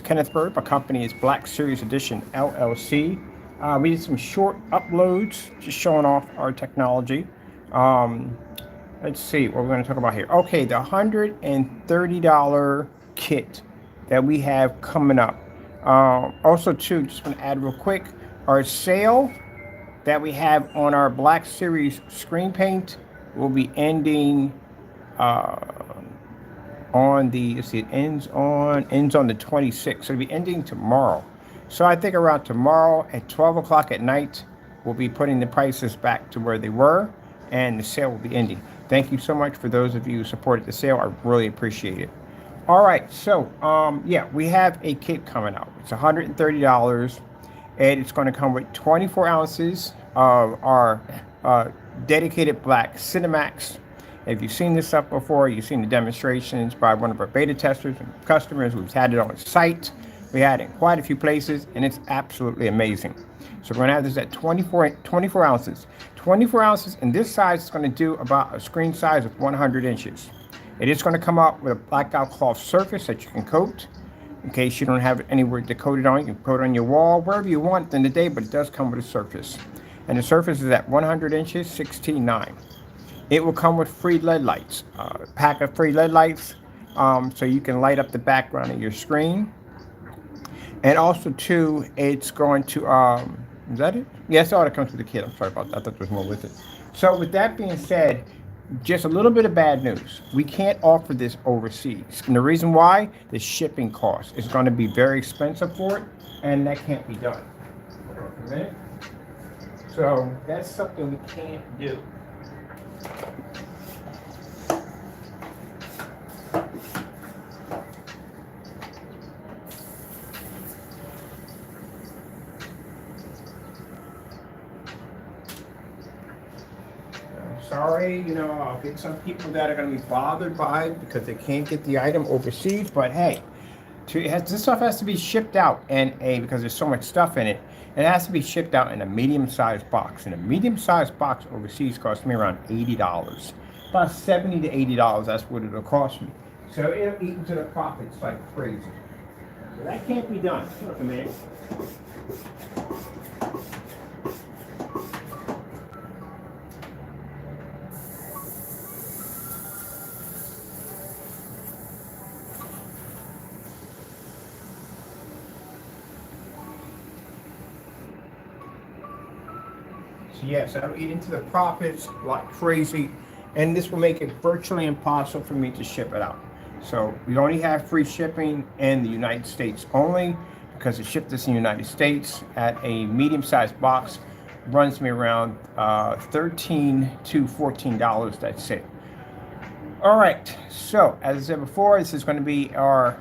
Kenneth Bird. My company is Black Series Edition LLC. We did some short uploads just showing off our technology. Um, let's see what we're going to talk about here. Okay, the $130 kit that we have coming up. Also, too, just going to add real quick, our sale that we have on our Black Series screen paint will be ending uh, on the, let's see, it ends on the 26th. So it'll be ending tomorrow. So I think around tomorrow at 12 o'clock at night, we'll be putting the prices back to where they were, and the sale will be ending. Thank you so much for those of you who supported the sale. I really appreciate it. All right, so yeah, we have a kit coming out. It's $130, and it's going to come with 24 ounces of our dedicated black Cinemax. If you've seen this stuff before, you've seen the demonstrations by one of our beta testers and customers. We've had it on site. We had it in quite a few places, and it's absolutely amazing. So we're going to have this at 24 ounces. 24 ounces, and this size is going to do about a screen size of 100 inches. It is going to come out with a blackout cloth surface that you can coat. In case you don't have it anywhere to coat it on, you can coat it on your wall, wherever you want in the day, but it does come with a surface. And the surface is at 100 inches, 16.9. It will come with free LED lights, a pack of free LED lights, so you can light up the background of your screen. And also, too, it's going to, is that it? Yeah, that's all that comes with the kit. I'm sorry about that. I thought there was more with it. So with that being said, just a little bit of bad news. We can't offer this overseas. And the reason why, the shipping cost is going to be very expensive for it, and that can't be done. Hold on a minute. So that's something we can't do. Sorry, I'll get some people that are going to be bothered by it because they can't get the item overseas. But hey, this stuff has to be shipped out because there's so much stuff in it. It has to be shipped out in a medium-sized box. And a medium-sized box overseas costs me around $80. About $70 to $80, that's what it'll cost me. So it'll eat into the profits like crazy. So that can't be done. Look a minute. So yes, that'll eat into the profits like crazy, and this will make it virtually impossible for me to ship it out. So we only have free shipping in the United States only, because to ship this in the United States at a medium-sized box runs me around $13 to $14. That's it. All right. So as I said before, this is going to be our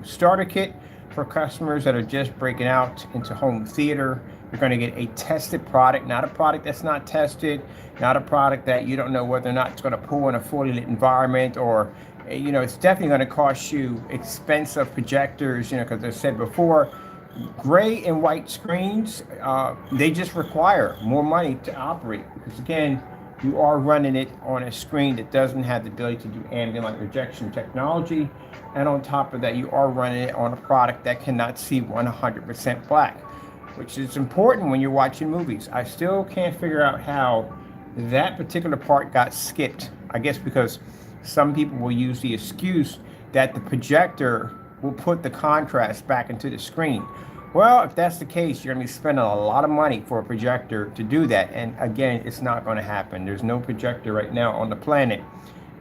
starter kit for customers that are just breaking out into home theater. You're going to get a tested product, not a product that's not tested, not a product that you don't know whether or not it's going to pull in a fully lit environment, or, it's definitely going to cost you expensive projectors, because as I said before, gray and white screens, they just require more money to operate, because again, you are running it on a screen that doesn't have the ability to do ambient light rejection technology. And on top of that, you are running it on a product that cannot see 100% black, which is important when you're watching movies. I still can't figure out how that particular part got skipped. I guess because some people will use the excuse that the projector will put the contrast back into the screen. Well, if that's the case, you're going to be spending a lot of money for a projector to do that. And again, it's not going to happen. There's no projector right now on the planet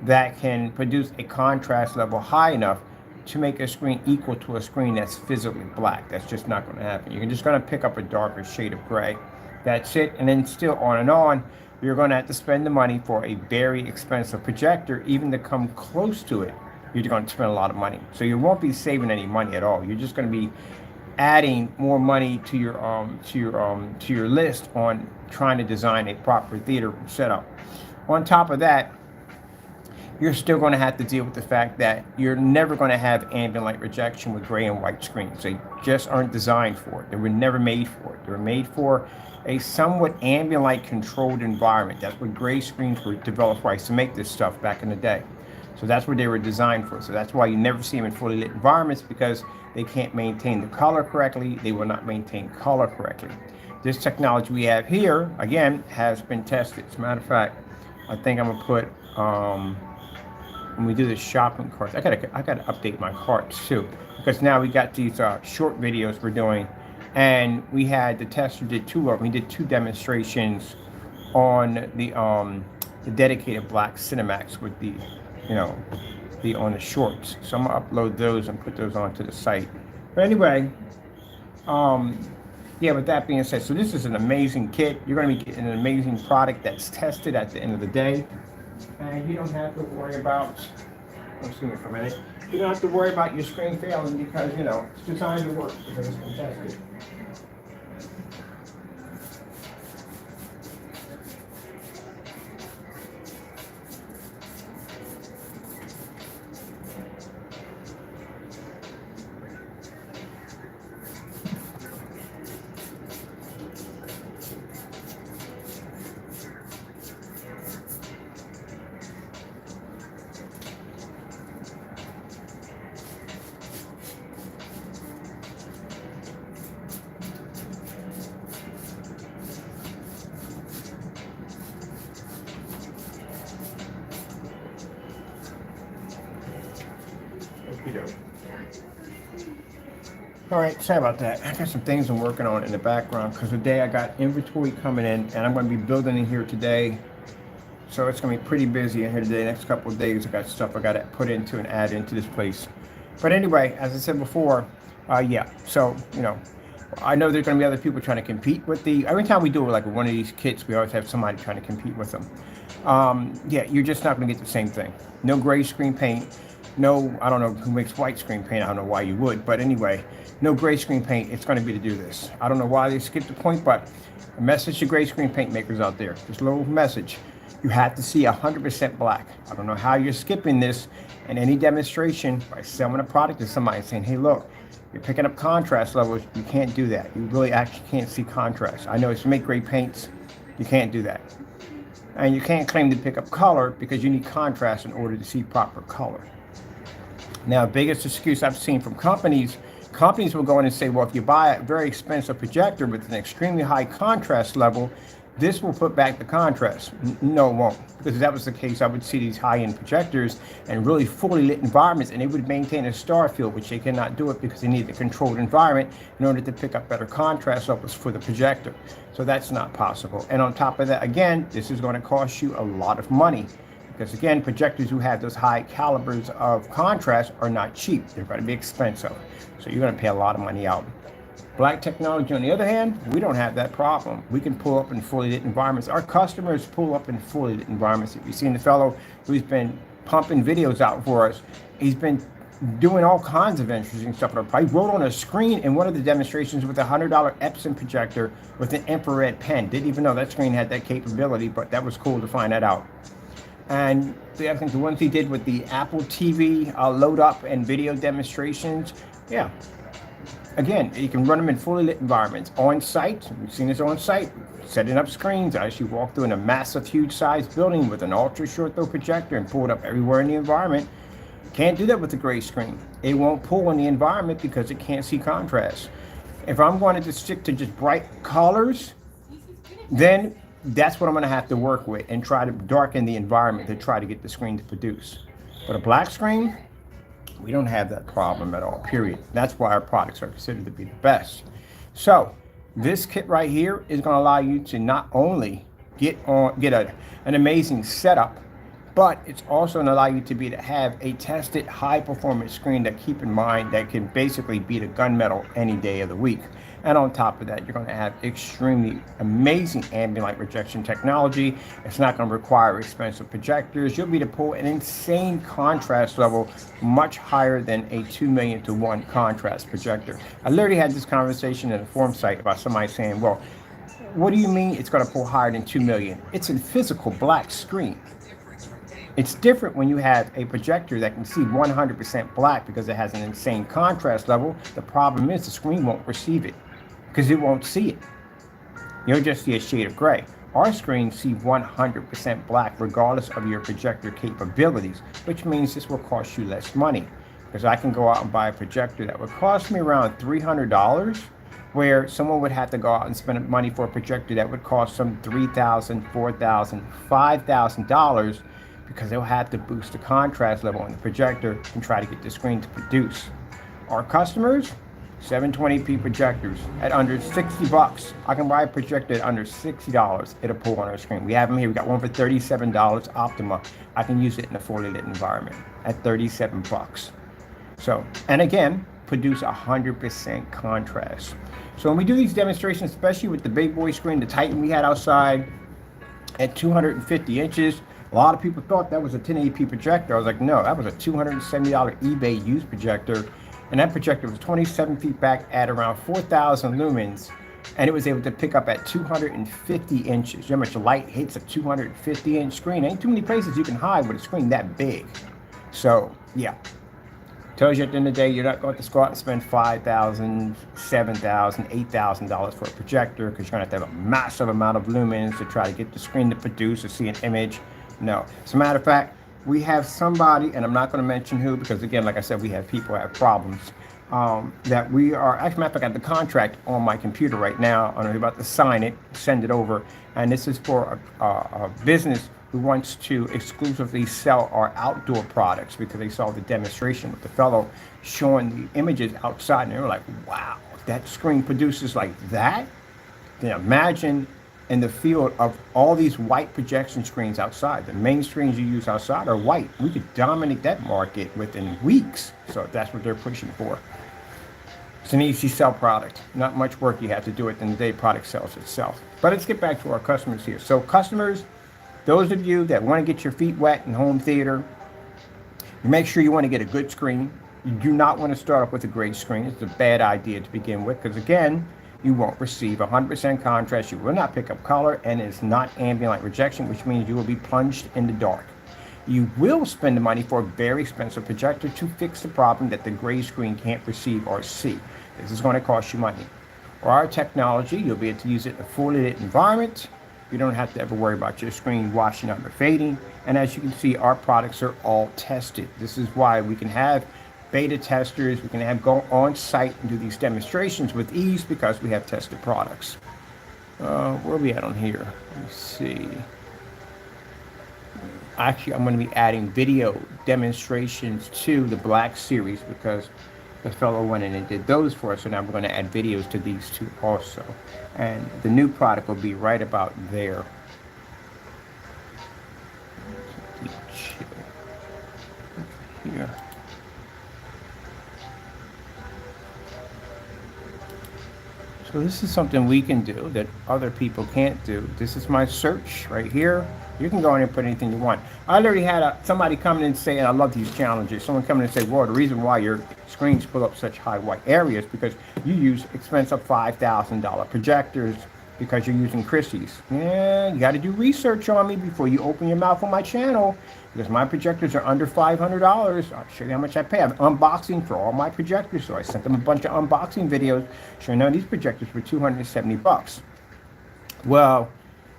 that can produce a contrast level high enough to make a screen equal to a screen that's physically black. That's just not going to happen. You're just going to pick up a darker shade of gray. That's it. And then still on and on, you're going to have to spend the money for a very expensive projector. Even to come close to it, you're going to spend a lot of money. So you won't be saving any money at all. You're just going to be adding more money to your list on trying to design a proper theater setup. On top of that, you're still going to have to deal with the fact that you're never going to have ambient light rejection with gray and white screens. They just aren't designed for it. They were never made for it. They were made for a somewhat ambient light controlled environment. That's what gray screens were developed for. I used to make this stuff back in the day. So that's what they were designed for. So that's why you never see them in fully lit environments, because they can't maintain the color correctly. They will not maintain color correctly. This technology we have here, again, has been tested. As a matter of fact, I think I'm gonna put, when we do the shopping carts, I gotta update my carts too, because now we got these short videos we're doing, and we had the tester did two of them. We did two demonstrations on the dedicated black Cinemax with the, you know, on the shorts. So I'm gonna upload those and put those onto the site. But anyway, yeah, with that being said, so this is an amazing kit. You're gonna be getting an amazing product that's tested at the end of the day. And you don't have to worry about, excuse me for a minute, you don't have to worry about your screen failing, because, you know, it's designed to work because it's been tested. All right, sorry about that. I got some things I'm working on in the background, because today I got inventory coming in, and I'm going to be building in here today. So it's going to be pretty busy in here today. Next couple of days, I got stuff I got to put into and add into this place. But anyway, as I said before, yeah. So, you know, I know there's going to be other people trying to compete with every time we do like one of these kits, we always have somebody trying to compete with them. Yeah, you're just not going to get the same thing. No gray screen paint. No, I don't know who makes white screen paint. I don't know why you would, but anyway, no gray screen paint. It's going to be to do this. I don't know why they skipped the point, but a message to gray screen paint makers out there. Just a little message. You have to see 100% black. I don't know how you're skipping this in any demonstration by selling a product to somebody saying, hey, look, you're picking up contrast levels. You can't do that. You really actually can't see contrast. I know it's to make great paints. You can't do that. And you can't claim to pick up color, because you need contrast in order to see proper color. Now, biggest excuse I've seen from companies will go in and say, well, if you buy a very expensive projector with an extremely high contrast level, this will put back the contrast. No, it won't. Because if that was the case, I would see these high-end projectors and really fully lit environments, and they would maintain a star field, which they cannot do it because they need a controlled environment in order to pick up better contrast levels for the projector. So that's not possible. And on top of that, again, this is going to cost you a lot of money. Because again, projectors who have those high calibers of contrast are not cheap. They're going to be expensive. So you're going to pay a lot of money out. Black technology, on the other hand, we don't have that problem. We can pull up in fully lit environments. Our customers pull up in fully lit environments. If you've seen the fellow who's been pumping videos out for us, he's been doing all kinds of interesting stuff. I wrote on a screen in one of the demonstrations with a $100 Epson projector with an infrared pen. Didn't even know that screen had that capability, but that was cool to find that out. And I think the ones he did with the Apple TV load up and video demonstrations, yeah. Again, you can run them in fully lit environments. On site, we've seen this on site, setting up screens. I actually walked through in a massive, huge size building with an ultra short throw projector and pulled up everywhere in the environment. Can't do that with the gray screen. It won't pull in the environment because it can't see contrast. If I'm going to stick to just bright colors, then that's what I'm going to have to work with and try to darken the environment to try to get the screen to produce. But a black screen, we don't have that problem at all, period. That's why our products are considered to be the best. So this kit right here is going to allow you to not only get an amazing setup, but it's also going to allow you to have a tested high performance screen that, keep in mind, that can basically beat a gunmetal any day of the week. And on top of that, you're going to have extremely amazing ambient light projection technology. It's not going to require expensive projectors. You'll be able to pull an insane contrast level, much higher than a 2 million to 1 contrast projector. I literally had this conversation in a forum site about somebody saying, well, what do you mean it's going to pull higher than 2 million? It's a physical black screen. It's different when you have a projector that can see 100% black because it has an insane contrast level. The problem is the screen won't receive it because it won't see it. You'll just see a shade of gray. Our screens see 100% black regardless of your projector capabilities, which means this will cost you less money. Because I can go out and buy a projector that would cost me around $300, where someone would have to go out and spend money for a projector that would cost them $3,000, $4,000, $5,000, because they'll have to boost the contrast level on the projector and try to get the screen to produce. Our customers, 720p projectors at under 60 bucks. I can buy a projector at under $60. It'll pull on our screen. We have them here. We got one for $37, Optima. I can use it in a fully lit environment at 37 bucks. So, and again, produce 100% contrast. So when we do these demonstrations, especially with the big boy screen, the Titan we had outside at 250 inches, a lot of people thought that was a 1080p projector. I was like, no, that was a $270 eBay used projector. And that projector was 27 feet back at around 4,000 lumens. And it was able to pick up at 250 inches. You know how much light hits a 250 inch screen? Ain't too many places you can hide with a screen that big. So, yeah. Tells you at the end of the day, you're not going to go out and spend $5,000, $7,000, $8,000 for a projector, because you're going to have a massive amount of lumens to try to get the screen to produce or see an image. No. As a matter of fact, we have somebody, and I'm not going to mention who, because again, like I said, we have people who have problems, that we are, actually, matter of fact, I got the contract on my computer right now. I'm about to sign it, send it over, and this is for a business who wants to exclusively sell our outdoor products, because they saw the demonstration with the fellow showing the images outside, and they were like, wow, that screen produces like that? Then imagine in the field of all these white projection screens outside. The main screens you use outside are white. We could dominate that market within weeks. So that's what they're pushing for. It's an easy sell product. Not much work you have to do it, and the day product sells itself. But let's get back to our customers here. So customers, those of you that want to get your feet wet in home theater, you make sure you want to get a good screen. You do not want to start off with a great screen. It's a bad idea to begin with, because again, you won't receive 100% contrast, you will not pick up color, and it's not ambient light rejection, which means you will be plunged in the dark. You will spend the money for a very expensive projector to fix the problem that the gray screen can't receive or see. This is going to cost you money. For our technology, you'll be able to use it in a fully lit environment. You don't have to ever worry about your screen washing out or fading. And as you can see, our products are all tested. This is why we can have beta testers, we can have go on site and do these demonstrations with ease, because we have tested products. Where are we at on here? Let's see. Actually, I'm going to be adding video demonstrations to the Black series, because the fellow went in and did those for us, so now we're going to add videos to these two also. And the new product will be right about there. Here. So this is something we can do that other people can't do. This is my search right here. You can go in and put anything you want. I literally had somebody come in and say, and I love these challenges, someone come in and say, well, the reason why your screens pull up such high white areas because you use expensive $5,000 projectors because you're using Christie's. Yeah, you got to do research on me before you open your mouth on my channel, because my projectors are under $500. I'll show you how much I pay. I'm unboxing for all my projectors, so I sent them a bunch of unboxing videos showing now these projectors were 270 bucks. Well,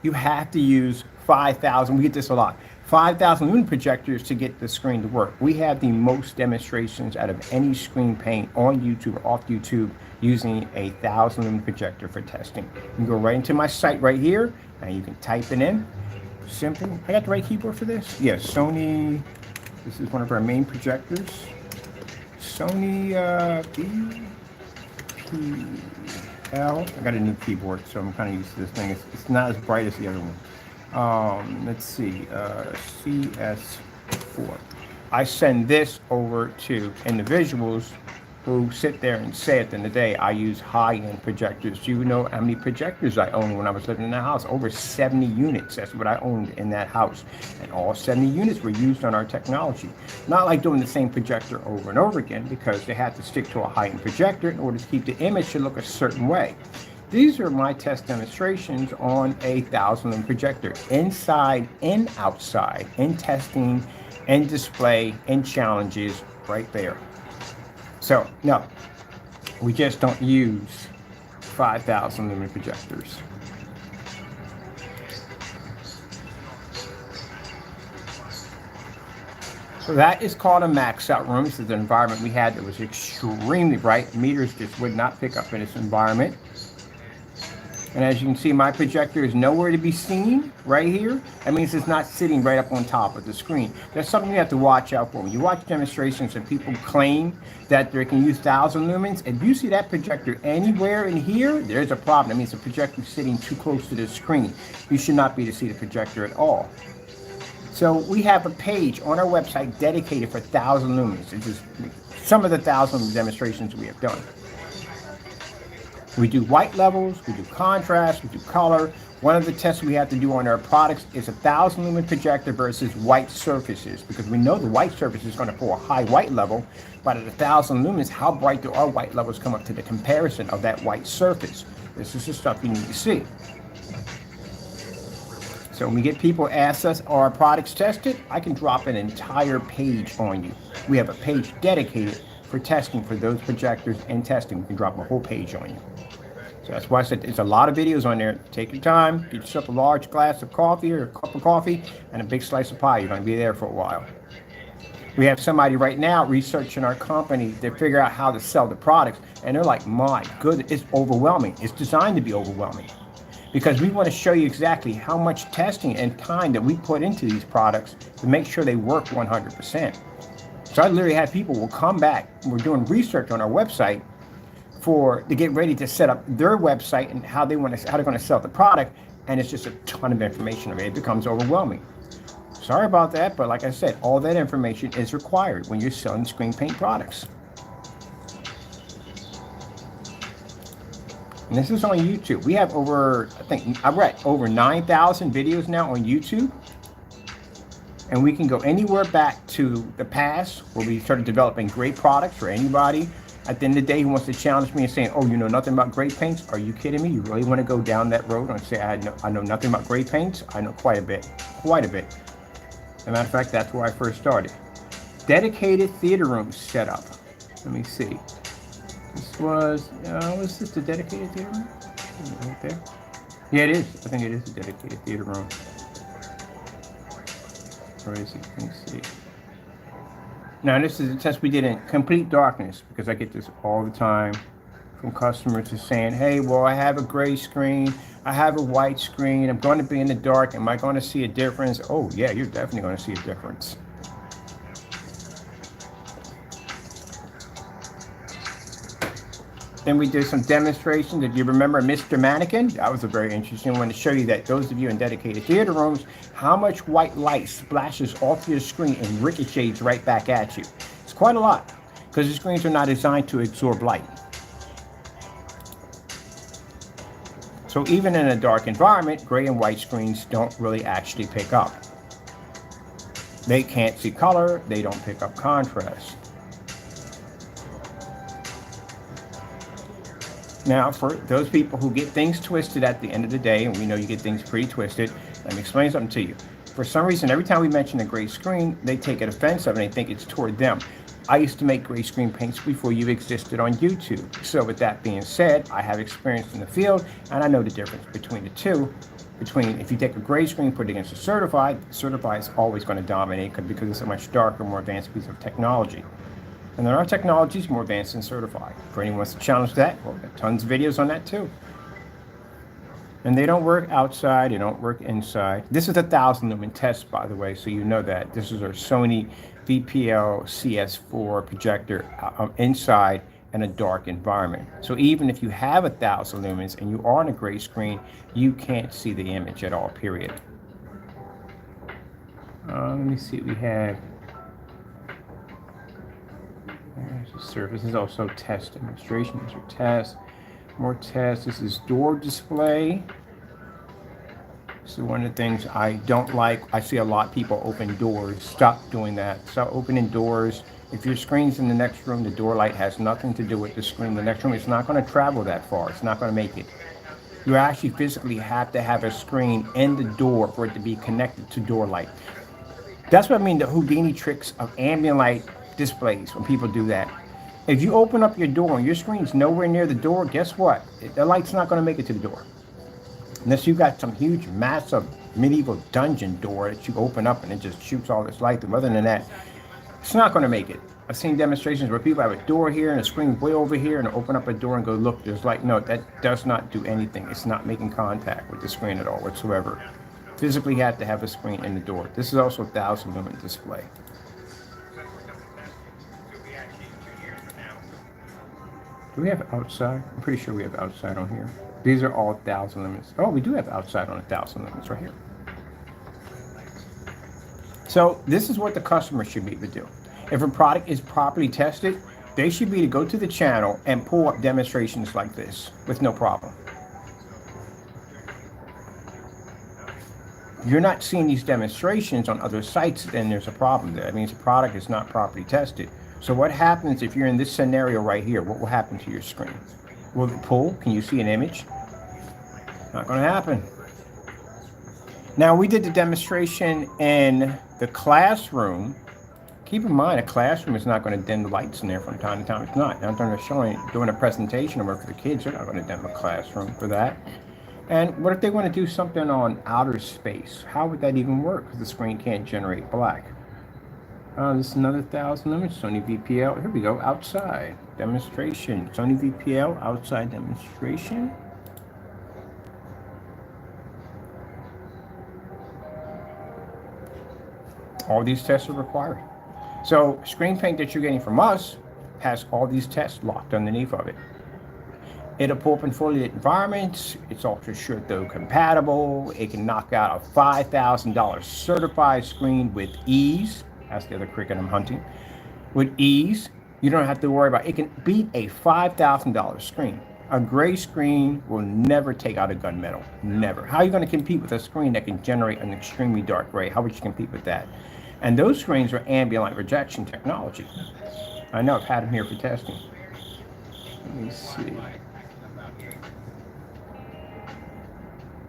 you have to use 5,000, we get this a lot, 5,000 lumen projectors to get the screen to work. We have the most demonstrations out of any screen paint on YouTube or off YouTube using a 1,000 lumen projector for testing. You can go right into my site right here, and you can type it in. Simple. I got the right keyboard for this? Yes, Sony. This is one of our main projectors. Sony BPL. I got a new keyboard, so I'm kind of used to this thing. It's not as bright as the other one. Let's see, CS4. I send this over to individuals who sit there and say at the end of the day, I use high-end projectors. Do you know how many projectors I owned when I was living in that house? Over 70 units. That's what I owned in that house. And all 70 units were used on our technology. Not like doing the same projector over and over again, because they had to stick to a high-end projector in order to keep the image to look a certain way. These are my test demonstrations on a 1,000 lumen projector, inside and outside, in testing, in display, in challenges, right there. So, no, we just don't use 5,000 lumen projectors. So that is called a max out room. This is an environment we had that was extremely bright. Meters just would not pick up in this environment. And as you can see, my projector is nowhere to be seen right here. That means it's not sitting right up on top of the screen. That's something you have to watch out for. When you watch demonstrations and people claim that they can use 1,000 lumens, if you see that projector anywhere in here, there's a problem. That means the projector is sitting too close to the screen. You should not be to see the projector at all. So we have a page on our website dedicated for 1,000 lumens. This is some of the 1,000 demonstrations we have done. We do white levels, we do contrast, we do color. One of the tests we have to do on our products is a 1,000 lumen projector versus white surfaces, because we know the white surface is going to pull a high white level, but at 1,000 lumens, how bright do our white levels come up to the comparison of that white surface? This is the stuff you need to see. So when we get people ask us, are our products tested? I can drop an entire page on you. We have a page dedicated for testing for those projectors and testing. We can drop a whole page on you. So that's why I said there's a lot of videos on there. Take your time, get yourself a large glass of coffee or a cup of coffee and a big slice of pie. You're going to be there for a while. We have somebody right now researching our company to figure out how to sell the products. And they're like, my goodness, it's overwhelming. It's designed to be overwhelming, because we want to show you exactly how much testing and time that we put into these products to make sure they work 100%. So I literally have people will come back. We're doing research on our website to get ready to set up their website and how they're going to sell the product, and it's just a ton of information. It becomes overwhelming. Sorry about that, but like I said, all that information is required when you're selling screen paint products. And this is on YouTube. We have over 9,000 videos now on YouTube. And we can go anywhere back to the past where we started developing great products for anybody at the end of the day who wants to challenge me and saying, oh, you know nothing about great paints? Are you kidding me? You really want to go down that road and say, I know nothing about great paints? I know quite a bit. As a matter of fact, that's where I first started. Dedicated theater room setup. Let me see. This was this the dedicated theater room? Right there. Yeah, it is. I think it is a dedicated theater room. Where is it? Let me see. Now, this is a test we did in complete darkness, because I get this all the time from customers who are saying, hey, well, I have a gray screen, I have a white screen, I'm going to be in the dark, am I going to see a difference? Oh, yeah, you're definitely going to see a difference. Then we did some demonstrations. If you remember Mr. Mannequin, that was a very interesting one to show you that those of you in dedicated theater rooms, how much white light splashes off your screen and ricochets right back at you. It's quite a lot, because the screens are not designed to absorb light. So even in a dark environment, gray and white screens don't really actually pick up. They can't see color, they don't pick up contrast. Now, for those people who get things twisted at the end of the day, and we know you get things pretty twisted, let me explain something to you. For some reason, every time we mention a gray screen, they take it offensive and they think it's toward them. I used to make gray screen paints before you existed on YouTube. So with that being said, I have experience in the field, and I know the difference between the two. If you take a gray screen, put it against a certified is always going to dominate because it's a much darker, more advanced piece of technology. And there are technologies more advanced than certified. For anyone who wants to challenge that, well, there are tons of videos on that too. And they don't work outside, they don't work inside. This is a 1,000 lumen test, by the way, so you know that. This is our Sony VPL CS4 projector inside in a dark environment. So even if you have 1,000 lumens and you are on a gray screen, you can't see the image at all, period. Let me see what we have. There's the surface. This is also test demonstration. These are tests. More tests. This is door display. So one of the things I don't like, I see a lot of people open doors. Stop doing that. Stop opening doors. If your screen's in the next room, the door light has nothing to do with the screen. The next room, it's not going to travel that far. It's not going to make it. You actually physically have to have a screen in the door for it to be connected to door light. That's what I mean, the Houdini tricks of ambient light displays when people do that. If you open up your door and your screen's nowhere near the door, guess what? The light's not going to make it to the door. Unless you've got some huge, massive medieval dungeon door that you open up and it just shoots all this light through. Other than that, It's not going to make it. I've seen demonstrations where people have a door here and a screen way over here and open up a door and go, look, there's like, no, that does not do anything. It's not making contact with the screen at all whatsoever. Physically have to have a screen in the door. This is also a 1,000 lumen display. Do we have outside? I'm pretty sure we have outside on here. These are all 1,000 lumens. Oh, we do have outside on 1,000 lumens right here. So this is what the customer should be able to do. If a product is properly tested, they should be able to go to the channel and pull up demonstrations like this with no problem. You're not seeing these demonstrations on other sites, then there's a problem there. That means the product is not properly tested. So what happens if you're in this scenario right here? What will happen to your screen? Will it pull? Can you see an image? Not going to happen. Now, we did the demonstration in the classroom. Keep in mind, a classroom is not going to dim the lights in there from time to time. It's not. I'm doing a presentation or work for the kids. They're not going to dim the classroom for that. And what if they want to do something on outer space? How would that even work? Because the screen can't generate black. This is another 1,000 lumens, Sony VPL. Here we go, outside demonstration. Sony VPL, outside demonstration. All these tests are required. So screen paint that you're getting from us has all these tests locked underneath of it. It'll pull up in fully lit environments. It's ultra short though compatible. It can knock out a $5,000 certified screen with ease. That's the other cricket I'm hunting. With ease, you don't have to worry about it. It can beat a $5,000 screen. A gray screen will never take out a gunmetal. Never. How are you going to compete with a screen that can generate an extremely dark gray? How would you compete with that? And those screens are ambient light rejection technology. I know I've had them here for testing. Let me see.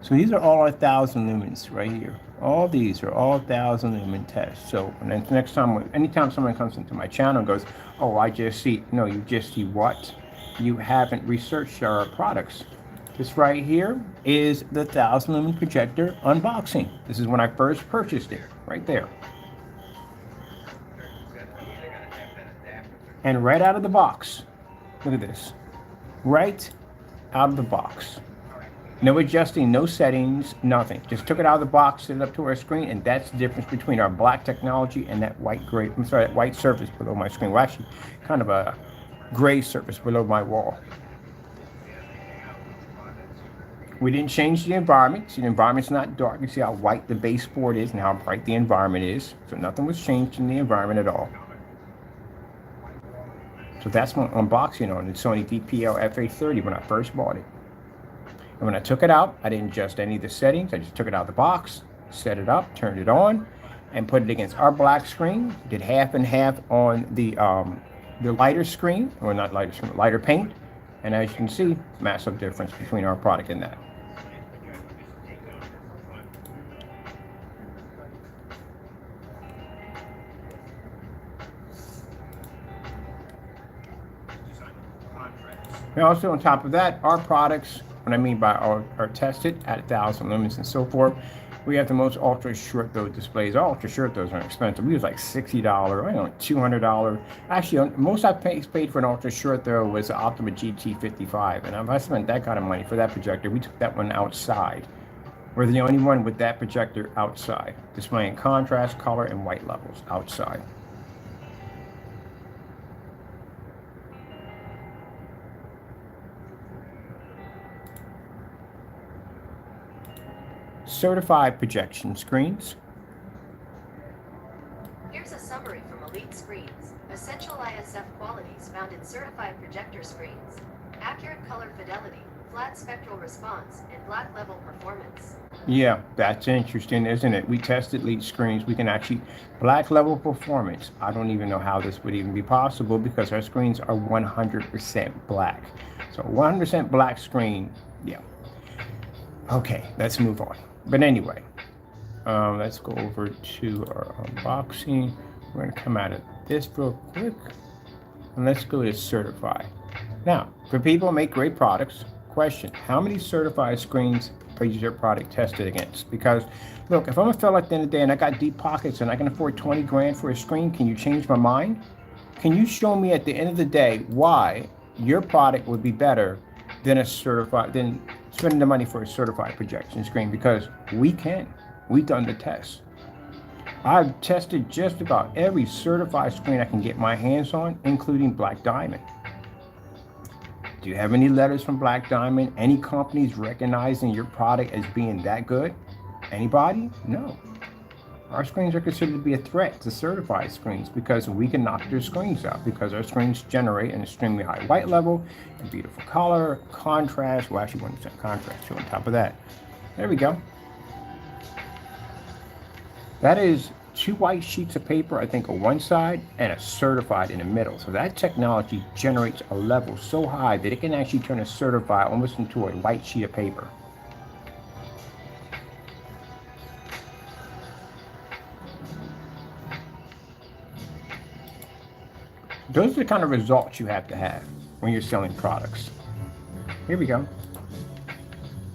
So these are all 1,000 lumens right here. All these are all 1,000 lumen tests. So and then next time, anytime someone comes into my channel and goes, oh, I just see, no, you just see what? You haven't researched our products. This right here is the 1,000 lumen projector unboxing. This is when I first purchased it, right there. And right out of the box, look at this. Right out of the box. No adjusting, no settings, nothing. Just took it out of the box, set it up to our screen, and that's the difference between our black technology and that that white surface below my screen. Well, actually, kind of a gray surface below my wall. We didn't change the environment. See, the environment's not dark. You see how white the baseboard is and how bright the environment is. So nothing was changed in the environment at all. So that's my unboxing on the Sony VPL FA30 when I first bought it. And when I took it out, I didn't adjust any of the settings. I just took it out of the box, set it up, turned it on, and put it against our black screen. Did half and half on the lighter screen, or not lighter screen, lighter paint. And as you can see, massive difference between our product and that. And also on top of that, our products, what I mean by are tested at 1,000 lumens and so forth. We have the most ultra short throw displays. Our ultra short throws are expensive. We use like $60, I don't know, $200. Actually, most I paid for an ultra short throw was the Optima GT55, and if I spent that kind of money for that projector, we took that one outside. We're the only one with that projector outside, displaying contrast, color, and white levels outside. Certified projection screens. Here's a summary from Elite Screens. Essential ISF qualities found in certified projector screens. Accurate color fidelity, flat spectral response, and black level performance. Yeah, that's interesting, isn't it? We tested Elite screens. We can actually, black level performance. I don't even know how this would even be possible because our screens are 100% black. So 100% black screen, yeah. Okay, let's move on. But anyway, let's go over to our unboxing. We're going to come out of this real quick. And let's go to certify. Now, for people who make great products, Question, how many certified screens is your product tested against? Because look, if I'm a fella at the end of the day and I got deep pockets and I can afford 20 grand for a screen, can you change my mind? Can you show me at the end of the day why your product would be better than than spending the money for a certified projection screen? Because we can. We've done the test. I've tested just about every certified screen I can get my hands on, including Black Diamond. Do you have any letters from Black Diamond? Any companies recognizing your product as being that good? Anybody? No. Our screens are considered to be a threat to certified screens because we can knock their screens out, because our screens generate an extremely high white level, a beautiful color, contrast. Well, actually 1% contrast too on top of that. There we go. That is 2 white sheets of paper, I think, on one side and a certified in the middle. So that technology generates a level so high that it can actually turn a certified almost into a white sheet of paper. Those are the kind of results you have to have when you're selling products. Here we go.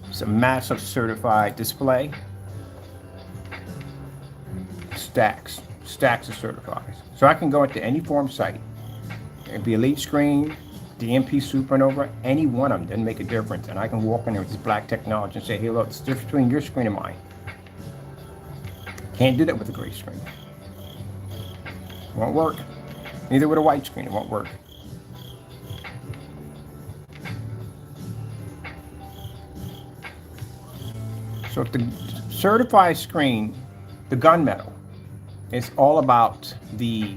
It's a massive certified display. Stacks of certified. So I can go into any form site. It'd be Elite Screen, DMP Supernova, any one of them doesn't make a difference. And I can walk in there with this black technology and say, hey, look, it's the difference between your screen and mine. Can't do that with a gray screen. Won't work. Neither with a white screen, it won't work. So if the certified screen, the gunmetal, it's all about the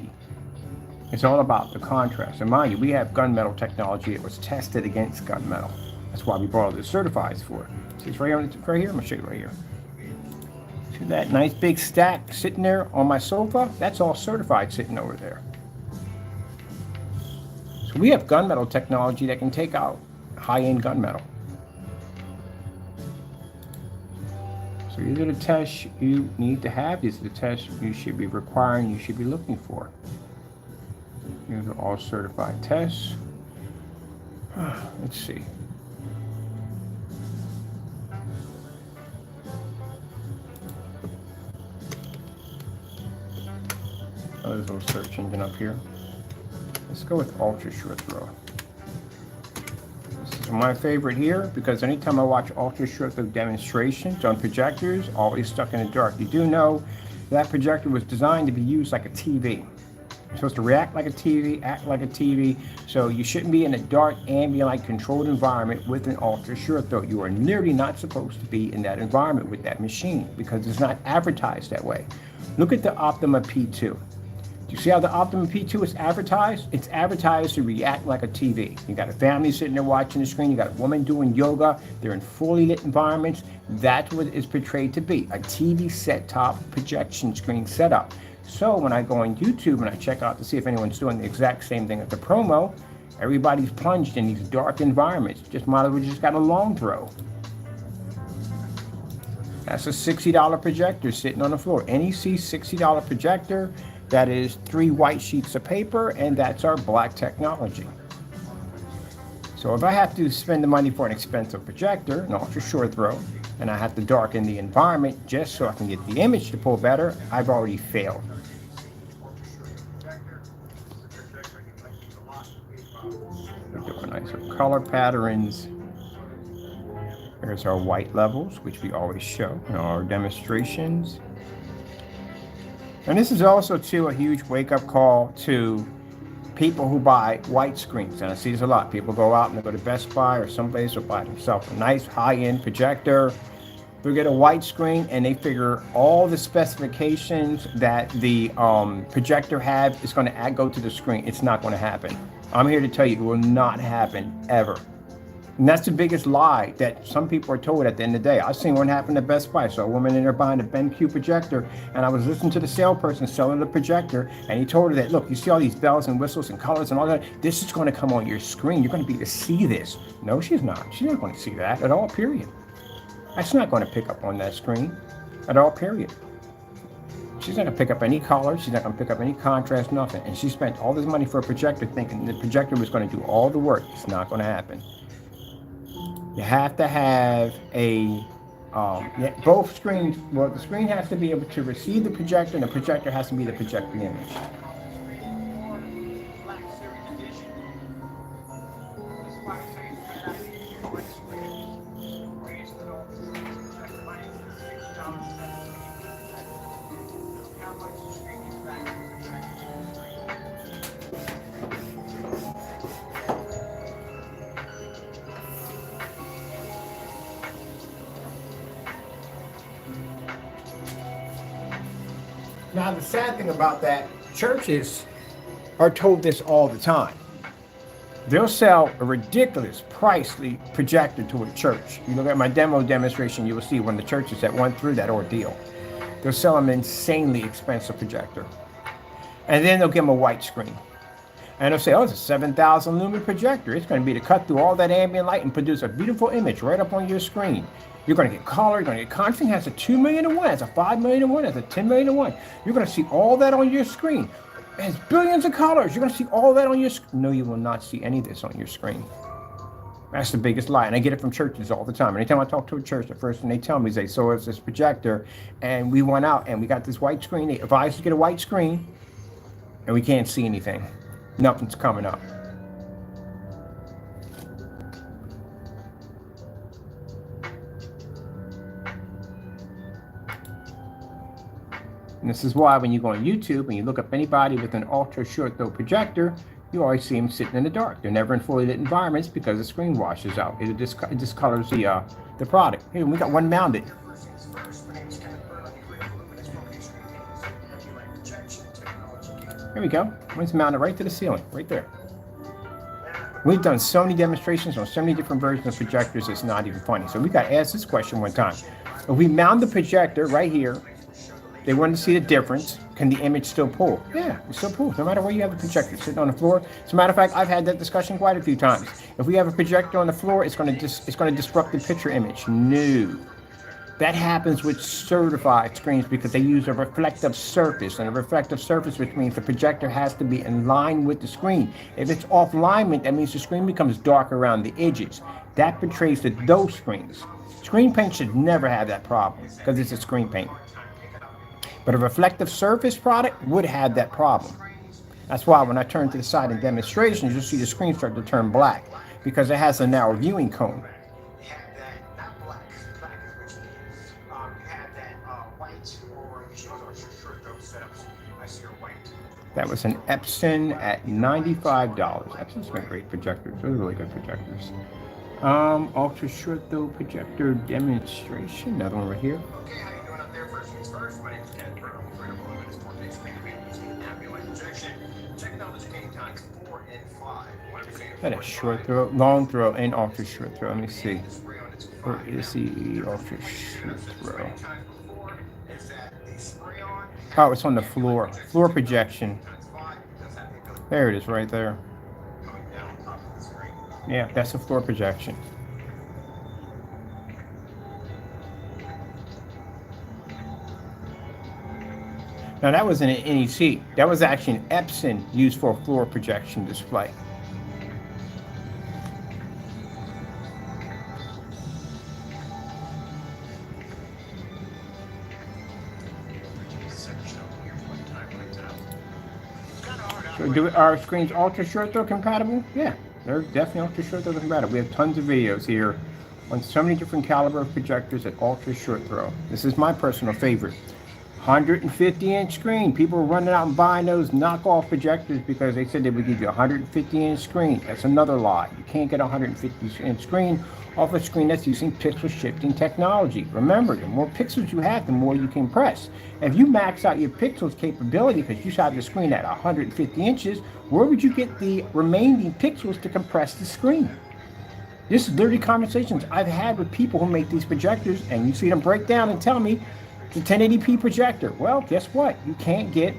contrast. And mind you, we have gunmetal technology that was tested against gunmetal. That's why we brought all the certifieds for it. See, it's right here. I'm gonna show you right here. See that nice big stack sitting there on my sofa? That's all certified sitting over there. So we have gunmetal technology that can take out high-end gunmetal. So these are the tests you need to have. These are the tests you should be requiring, you should be looking for. These are all certified tests. Let's see. Oh, there's a little search engine up here. Let's go with ultra short throw. This is my favorite here because anytime I watch ultra short throw demonstrations on projectors, always stuck in the dark. You do know that projector was designed to be used like a TV. It's supposed to react like a TV, act like a TV. So you shouldn't be in a dark, ambient-like controlled environment with an ultra short throw. You are literally not supposed to be in that environment with that machine because it's not advertised that way. Look at the Optima P2. You see how the Optima P2 is advertised? It's advertised to react like a TV. You got a family sitting there watching the screen. You got a woman doing yoga. They're in fully lit environments. That's what it's portrayed to be, a TV set-top projection screen setup. So when I go on YouTube and I check out to see if anyone's doing the exact same thing at the promo, everybody's plunged in these dark environments. Just might as well just got a long throw. That's a $60 projector sitting on the floor. NEC $60 projector. That is 3 white sheets of paper, and that's our black technology. So if I have to spend the money for an expensive projector, an ultra short throw, and I have to darken the environment just so I can get the image to pull better, I've already failed. We're doing nicer color patterns. There's our white levels, which we always show in our demonstrations. And this is also, too, a huge wake-up call to people who buy white screens. And I see this a lot. People go out and they go to Best Buy or someplace to buy themselves a nice high-end projector. They get a white screen and they figure all the specifications that the projector have is going to go to the screen. It's not going to happen. I'm here to tell you it will not happen ever. And that's the biggest lie that some people are told at the end of the day. I've seen one happen at Best Buy. So a woman in there buying a BenQ projector, and I was listening to the salesperson selling the projector, and he told her that, look, you see all these bells and whistles and colors and all that? This is going to come on your screen. You're going to be able to see this. No, she's not. She's not going to see that at all, period. That's not going to pick up on that screen at all, period. She's not going to pick up any color. She's not going to pick up any contrast, nothing. And she spent all this money for a projector thinking the projector was going to do all the work. It's not going to happen. You have to have both screens. Well, the screen has to be able to receive the projector, and the projector has to be the projecting image. Now, the sad thing about that, churches are told this all the time. They'll sell a ridiculous pricey projector to a church. You look at my demonstration, you will see one of the churches that went through that ordeal. They'll sell them an insanely expensive projector. And then they'll give them a white screen. And they'll say, oh, it's a 7,000 lumen projector. It's going to be to cut through all that ambient light and produce a beautiful image right up on your screen. You're going to get color, you're going to get contrast. It has a 2 million to 1, it has a 5 million to 1, it has a 10 million to 1. You're going to see all that on your screen. It has billions of colors. You're going to see all that on your screen. No, you will not see any of this on your screen. That's the biggest lie. And I get it from churches all the time. Anytime I talk to a church, the first thing they tell me is they saw us this projector and we went out and we got this white screen. They advised us to get a white screen and we can't see anything. Nothing's coming up. And this is why when you go on YouTube and you look up anybody with an ultra short throw projector, you always see them sitting in the dark. They're never in fully lit environments because the screen washes out. It discolors the product. Here, we got one mounted. Here we go. One's mounted right to the ceiling, right there. We've done so many demonstrations on so many different versions of projectors, it's not even funny. So we got asked this question one time. If we mount the projector right here, they wanted to see the difference. Can the image still pull? Yeah, it still pulls, no matter where you have the projector sitting on the floor. As a matter of fact, I've had that discussion quite a few times. If we have a projector on the floor, it's going to disrupt the picture image. No. That happens with certified screens because they use a reflective surface, and a reflective surface, which means the projector has to be in line with the screen. If it's off alignment, that means the screen becomes dark around the edges. That portrays to those screens. Screen paint should never have that problem because it's a screen paint. But a reflective surface product would have that problem. That's why when I turn to the side in demonstrations, you'll see the screen start to turn black because it has a narrow viewing cone. That was an Epson at $95. Epson's been great projectors. Those are really good projectors. Ultra short throw projector demonstration. Another one right here. That is short throw, long throw, and ultra short throw. Let me see. Where is the ultra short throw? Oh, it's on the floor. Floor projection. There it is, right there. Yeah, that's a floor projection. Now that wasn't an NEC. That was actually an Epson used for a floor projection display. So do our screens ultra short throw compatible? Yeah, they're definitely ultra short throw compatible. We have tons of videos here on so many different caliber of projectors at ultra short throw. This is my personal favorite. 150-inch screen. People were running out and buying those knockoff projectors because they said they would give you a 150-inch screen. That's another lie. You can't get a 150-inch screen off a screen that's using pixel shifting technology. Remember, the more pixels you have, the more you can press. If you max out your pixels capability because you shot the screen at 150 inches, where would you get the remaining pixels to compress the screen? This is literally conversations I've had with people who make these projectors, and you see them break down and tell me it's a 1080p projector. Well, guess what? You can't get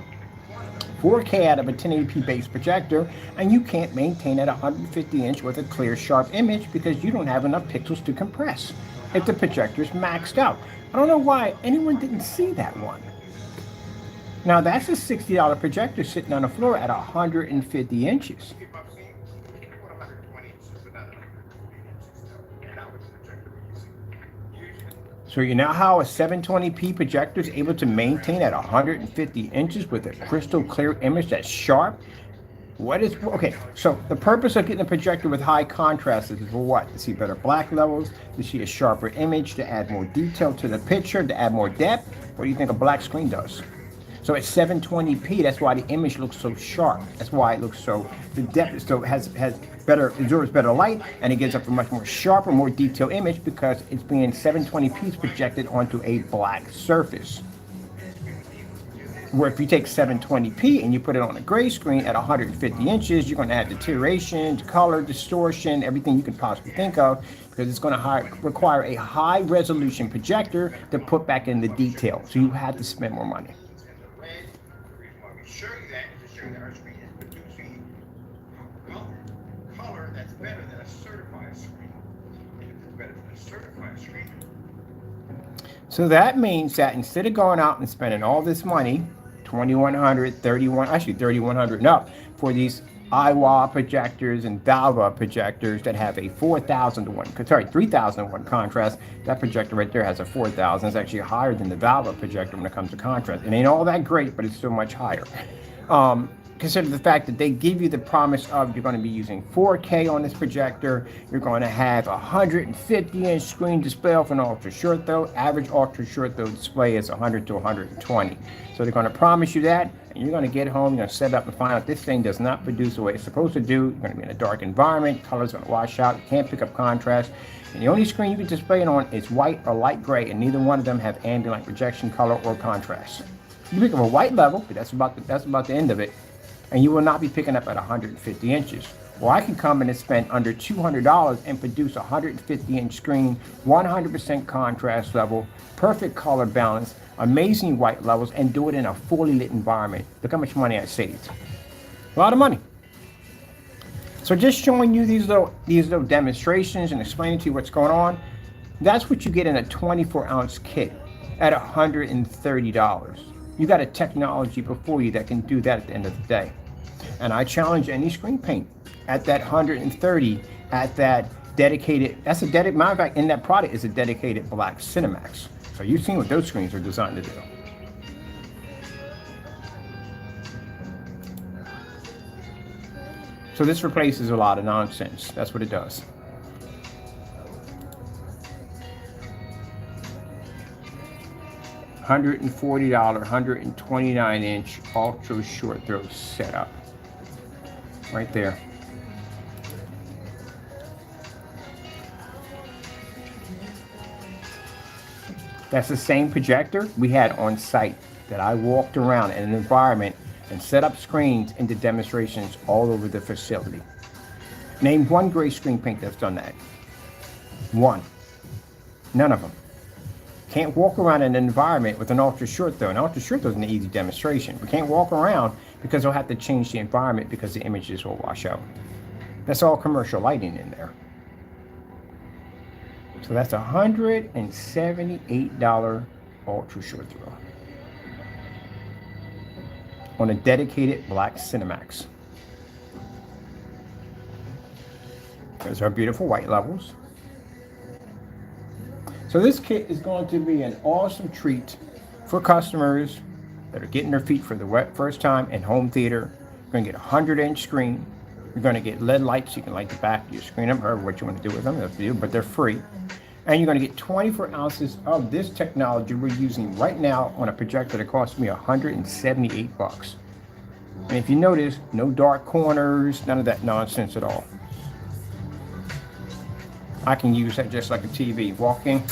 4K out of a 1080p based projector, and you can't maintain at 150 inch with a clear, sharp image because you don't have enough pixels to compress if the projector's maxed out. I don't know why anyone didn't see that one. Now that's a $60 projector sitting on the floor at 150 inches. So you know how a 720p projector is able to maintain at 150 inches with a crystal clear image that's sharp? Okay, so the purpose of getting a projector with high contrast is for what? To see better black levels, to see a sharper image, to add more detail to the picture, to add more depth. What do you think a black screen does? So at 720p, that's why the image looks so sharp. That's why it looks so, the depth is so, has better, absorbs better light, and it gives up a much more sharper, more detailed image because it's being 720p projected onto a black surface. Where if you take 720p and you put it on a gray screen at 150 inches, you're going to add deterioration, color, distortion, everything you can possibly think of, because it's going to require a high resolution projector to put back in the detail. So you have to spend more money. Show you that to show that our screen is producing color that's better than a certified screen. And if it's better than a certified screen. So that means that instead of going out and spending all this money, $2,100, $3,100 and up for these IWA projectors and VALVA projectors that have a 4,000 to 1, sorry, 3,000 to 1 contrast. That projector right there has a 4,000. It's actually higher than the VALVA projector when it comes to contrast. It ain't all that great, but it's still much higher. Consider the fact that they give you the promise of you're going to be using 4K on this projector. You're going to have a 150-inch screen display off an ultra short throw. Average ultra short throw display is 100 to 120. So they're going to promise you that, and you're going to get home, you're going to set it up and find out this thing does not produce the way it's supposed to do. You're going to be in a dark environment. Color's going to wash out. You can't pick up contrast. And the only screen you can display it on is white or light gray, and neither one of them have ambient light projection, color, or contrast. You pick up a white level, but that's about the end of it. And you will not be picking up at 150 inches. Well, I can come in and spend under $200 and produce a 150-inch screen, 100% contrast level, perfect color balance, amazing white levels, and do it in a fully lit environment. Look how much money I saved. A lot of money. So just showing you these little demonstrations and explaining to you what's going on, that's what you get in a 24-ounce kit at $130. You got a technology before you that can do that at the end of the day. And I challenge any screen paint at that 130, at that dedicated, matter of fact, in that product is a dedicated black Cinemax. So you've seen what those screens are designed to do. So this replaces a lot of nonsense. That's what it does. $140, 129-inch ultra short throw setup. Right there. That's the same projector we had on site that I walked around in an environment and set up screens into demonstrations all over the facility. Name one gray screen paint that's done that. One. None of them. Can't walk around in an environment with an ultra short throw. An ultra short throw is an easy demonstration. We can't walk around because they'll have to change the environment because the images will wash out. That's all commercial lighting in there. So that's $178 ultra short throw on a dedicated black Cinemax. There's our beautiful white levels. So this kit is going to be an awesome treat for customers that are getting their feet for the first time in home theater. You're going to get a 100-inch screen. You're going to get LED lights. You can light the back of your screen up, however what you want to do with them, that's you, but they're free. And you're going to get 24 ounces of this technology we're using right now on a projector that cost me $178. And if you notice, no dark corners, none of that nonsense at all. I can use that just like a TV. Walk in,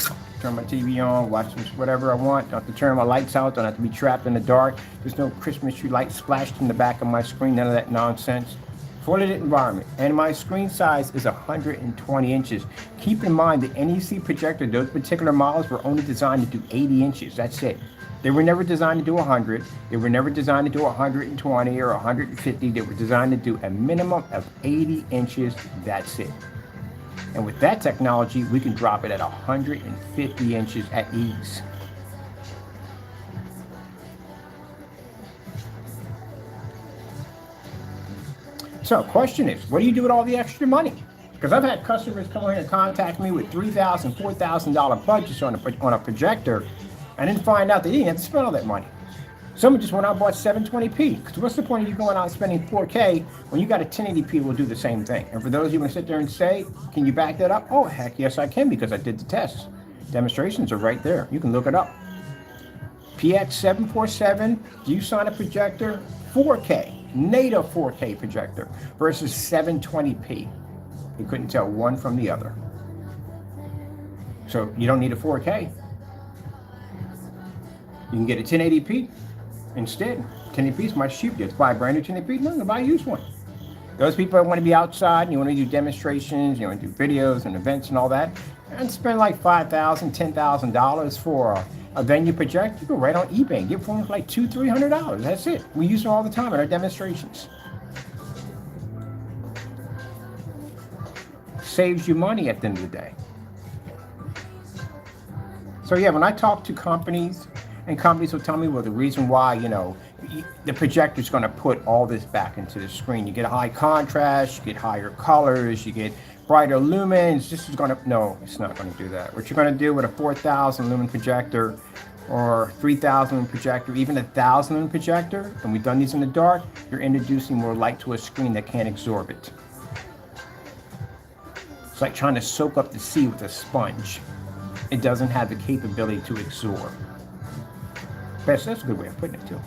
turn my TV on, watch whatever I want. Don't have to turn my lights out. Don't have to be trapped in the dark. There's no Christmas tree light splashed in the back of my screen. None of that nonsense. Fully lit environment. And my screen size is 120 inches. Keep in mind the NEC projector, those particular models were only designed to do 80 inches. That's it. They were never designed to do 100. They were never designed to do 120 or 150. They were designed to do a minimum of 80 inches. That's it. And with that technology, we can drop it at 150 inches at ease. So, question is, what do you do with all the extra money? Because I've had customers come here and contact me with $3,000, $4,000 budgets on a projector, and then find out they didn't have to spend all that money. Someone just went out and bought 720p. Because what's the point of you going out and spending 4K when you got a 1080p will do the same thing? And for those of you who want to sit there and say, can you back that up? Oh, heck yes, I can, because I did the tests. Demonstrations are right there. You can look it up. PX747 ViewSonic projector, 4K, native 4K projector versus 720p. You couldn't tell one from the other. So you don't need a 4K. You can get a 1080p instead. 1080p is much cheaper. Just buy a brand new 1080p. No, buy a used one. Those people that want to be outside and you want to do demonstrations, you want to do videos and events and all that, and spend like $5,000, $10,000 for a venue projector, you go right on eBay and get one for like $200, $300. That's it. We use them all the time at our demonstrations. Saves you money at the end of the day. So yeah, when I talk to companies, and companies will tell me, well, the reason why, the projector's going to put all this back into the screen. You get a high contrast, you get higher colors, you get brighter lumens. This is going to, no, it's not going to do that. What you're going to do with a 4,000 lumen projector or 3,000 lumen projector, even a 1,000 lumen projector, and we've done these in the dark, you're introducing more light to a screen that can't absorb it. It's like trying to soak up the sea with a sponge. It doesn't have the capability to absorb. That's a good way of putting it too.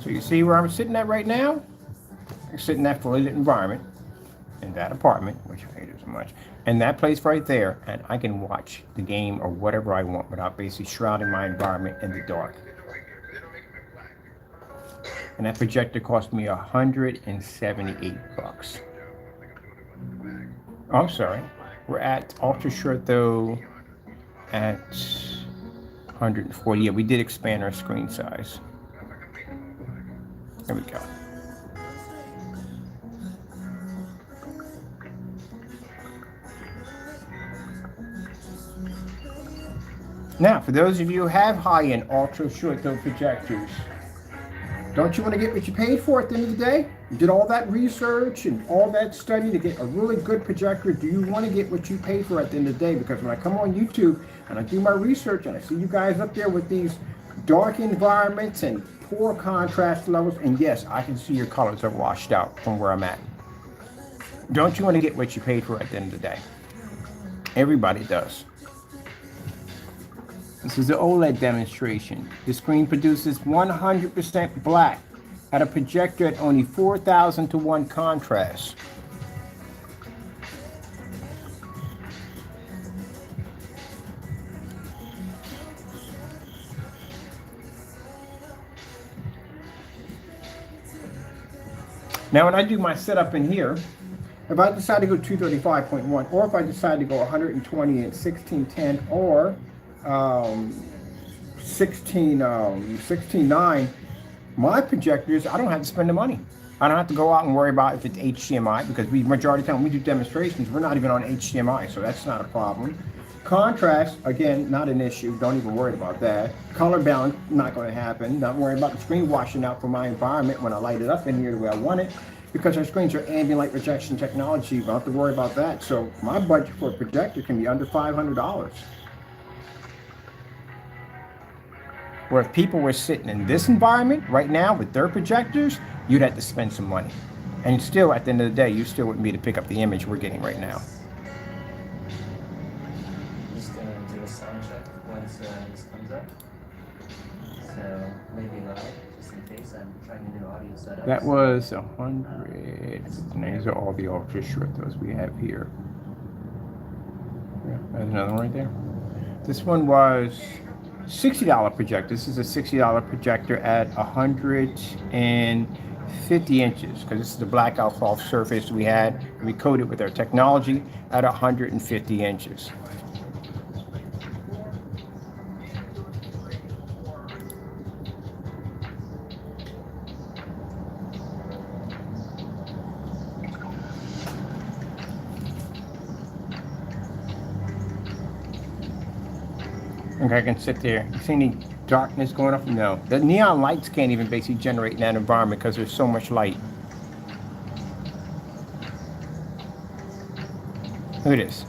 So you see where I'm sitting at right now? I'm sitting in that fully lit environment, in that apartment, which I hate so much, and that place right there, and I can watch the game or whatever I want without basically shrouding my environment in the dark. And that projector cost me $178. Oh, I'm sorry. We're at ultra short though at 140. Yeah, we did expand our screen size. There we go. Now, for those of you who have high-end ultra short though projectors, don't you want to get what you paid for at the end of the day? You did all that research and all that study to get a really good projector. Do you want to get what you paid for at the end of the day? Because when I come on YouTube and I do my research and I see you guys up there with these dark environments and poor contrast levels, and yes, I can see your colors are washed out from where I'm at. Don't you want to get what you paid for at the end of the day? Everybody does. This is the OLED demonstration. The screen produces 100% black at a projector at only 4,000 to 1 contrast. Now when I do my setup in here, if I decide to go 235.1, or if I decide to go 120 and 1610, or 16.9, my projectors, I don't have to spend the money. I don't have to go out and worry about if it's HDMI, because majority of the time when we do demonstrations, we're not even on HDMI, so that's not a problem. Contrast, again, not an issue. Don't even worry about that. Color balance, not going to happen. Not worrying about the screen washing out from my environment when I light it up in here the way I want it, because our screens are ambient light rejection technology. You don't have to worry about that. So my budget for a projector can be under $500. Where if people were sitting in this environment right now with their projectors, you'd have to spend some money. And still, at the end of the day, you still wouldn't be to pick up the image we're getting right now. Just going to do a sound check once this comes up. So maybe live, just in case I'm trying a new audio setup. That was 100. And these are all the ultra short those we have here. Yeah, there's another one right there. This one was $60 projector. This is a $60 projector at 150 inches, because this is the blackout cloth surface we had. We coated with our technology at 150 inches. Okay, I can sit there. You see any darkness going up? No. The neon lights can't even basically generate in that environment because there's so much light. Look at this.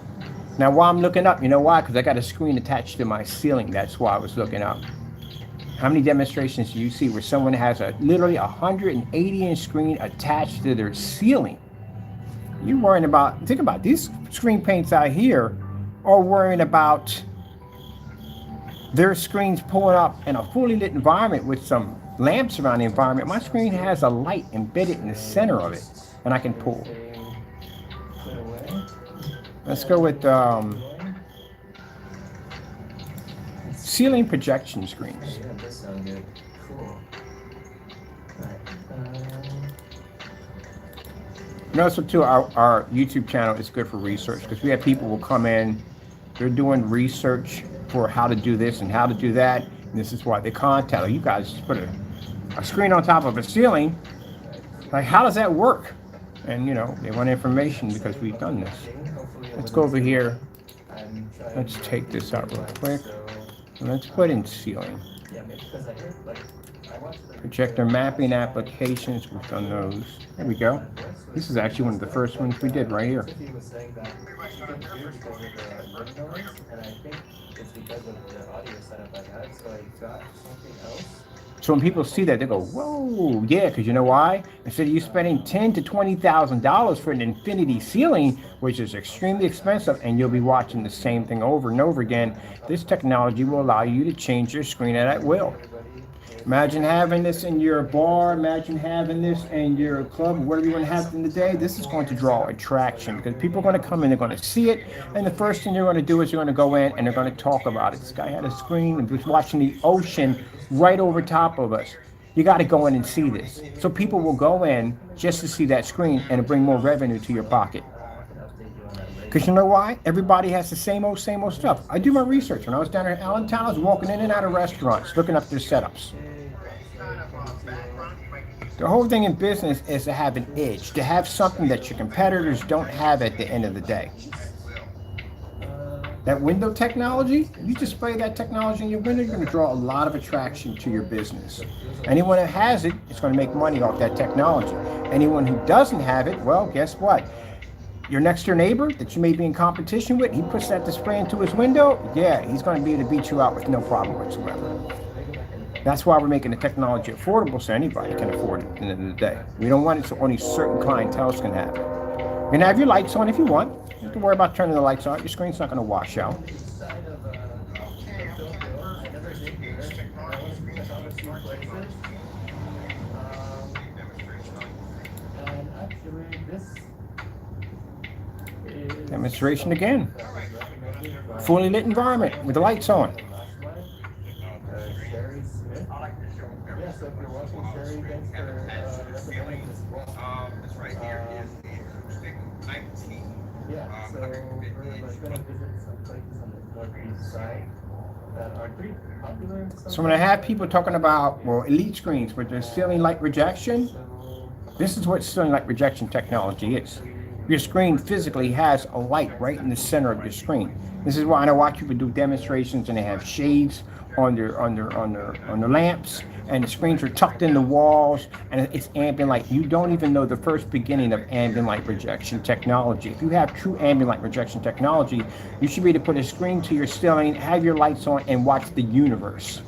Now, while I'm looking up, you know why? Because I got a screen attached to my ceiling. That's why I was looking up. How many demonstrations do you see where someone has a literally 180-inch screen attached to their ceiling? You're worrying about, think about these screen paints out here are worrying about their screens pulling up in a fully lit environment with some lamps around the environment. My screen has a light embedded in the center of it, and I can pull. Let's go with ceiling projection screens. Yeah, that does sound good. Cool. Notice too, our YouTube channel is good for research because we have people who will come in, they're doing research for how to do this and how to do that. And this is why they contact you guys. Just put a screen on top of a ceiling. Like, how does that work? And you know, they want information because we've done this. Let's go over here. Let's take this out real quick. Let's put in ceiling. Projector mapping applications, we've done those. There we go. This is actually one of the first ones we did right here. So when people see that, they go, whoa, yeah, because you know why? Instead of you spending $10,000 to $20,000 for an infinity ceiling, which is extremely expensive, and you'll be watching the same thing over and over again, this technology will allow you to change your screen at will. Imagine having this in your bar, imagine having this in your club, whatever you want to have in the day. This is going to draw attraction because people are going to come in, they're going to see it, and the first thing you're going to do is you're going to go in and they're going to talk about it. This guy had a screen and was watching the ocean right over top of us. You got to go in and see this. So people will go in just to see that screen and bring more revenue to your pocket. Because you know why? Everybody has the same old stuff. I do my research. When I was down at Allentown, I was walking in and out of restaurants, looking up their setups. The whole thing in business is to have an edge, to have something that your competitors don't have at the end of the day. That window technology, if you display that technology in your window, you're going to draw a lot of attraction to your business. Anyone that has it is going to make money off that technology. Anyone who doesn't have it, well, guess what? Your next door neighbor that you may be in competition with, he puts that display into his window, yeah, he's going to be able to beat you out with no problem whatsoever. That's why we're making the technology affordable so anybody can afford it at the end of the day. We don't want it so only certain clientele can have it. You can have your lights on if you want. You don't have to worry about turning the lights on. Your screen's not going to wash out. Demonstration again. Fully lit environment with the lights on. So if you're watching Sherry, thanks for recommending this book. This right here is the 19. Yeah, so we're going to visit some places on the northeast side that are pretty popular. So when I have people talking about, well, elite screens with their ceiling light rejection, this is what ceiling light rejection technology is. Your screen physically has a light right in the center of your screen. This is why I watch people do demonstrations and they have shades on their lamps, and the screens are tucked in the walls, and it's ambient light. You don't even know the first beginning of ambient light rejection technology. If you have true ambient light rejection technology, you should be able to put a screen to your ceiling, have your lights on, and watch the universe.